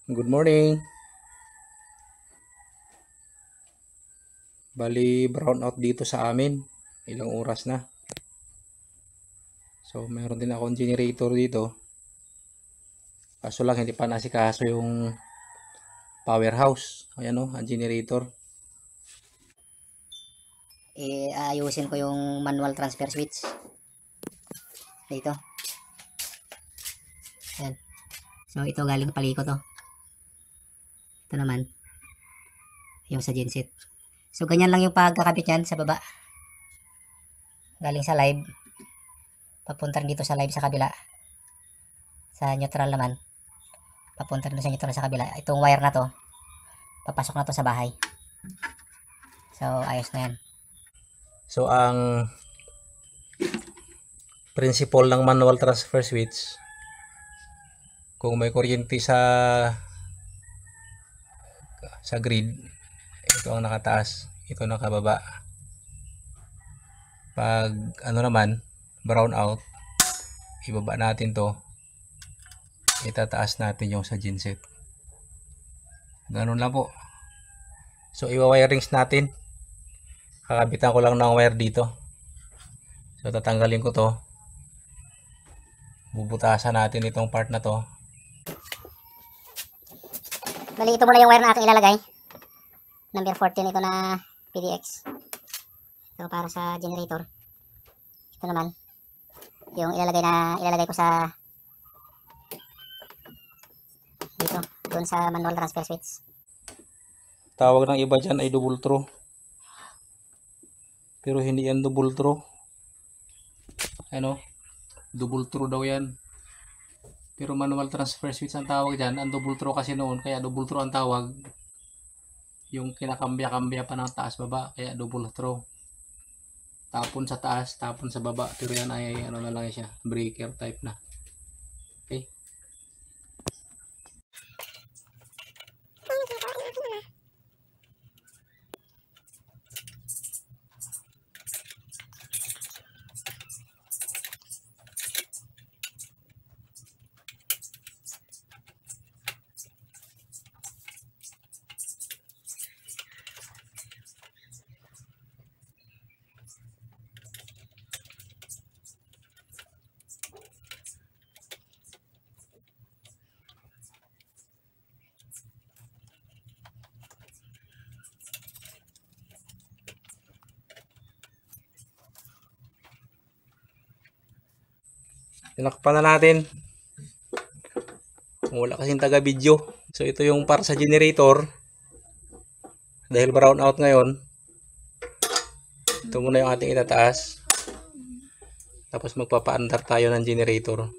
Good morning. Bali, brown out dito sa amin. Ilang oras na. So, meron din akong generator dito. Kaso lang, hindi pa nasikaso yung powerhouse. Ayan o, ang generator. Ayusin ko yung manual transfer switch dito. Ayan. So ito galing paliko to. Ito naman yung sa genset. So ganyan lang yung pagkakabit yan sa baba. Galing sa live. Papunta rin dito sa live sa kabila. Sa neutral naman. Papunta rin sa neutral sa kabila. Itong wire na to. Papasok na to sa bahay. So ayos na yan. So, ang principle ng manual transfer switch, kung may kuryente sa grid, ito ang nakataas, ito nakababa. Pag naman, brown out, ibaba natin to, itataas natin yung sa genset. Ganun lang po. So, iwa-wirings natin. Kakabitan ko lang ng wire dito. So, tatanggalin ko to. Bubutasan natin itong part na to. Bali ito muna yung wire na aking ilalagay. Number 14 ito na PDX. So para sa generator. Ito naman yung ilalagay ko sa dito, doon sa manual transfer switch. Tawag ng iba dyan ay double throw. Pero hindi yan double throw. Ano? Double throw daw yan. Pero manual transfer switch ang tawag dyan. Ang double throw kasi noon, kaya double throw ang tawag. Yung kinakambya-kambya pa ng taas baba, kaya double throw. Tapon sa taas, tapon sa baba. Pero yan ay ano na lang siya, breaker type na. Okay. Tinakpan na natin. Wala kasing taga video. So ito yung para sa generator. Dahil brown out ngayon, ito muna yung ating itataas. Tapos magpapaandar tayo ng generator.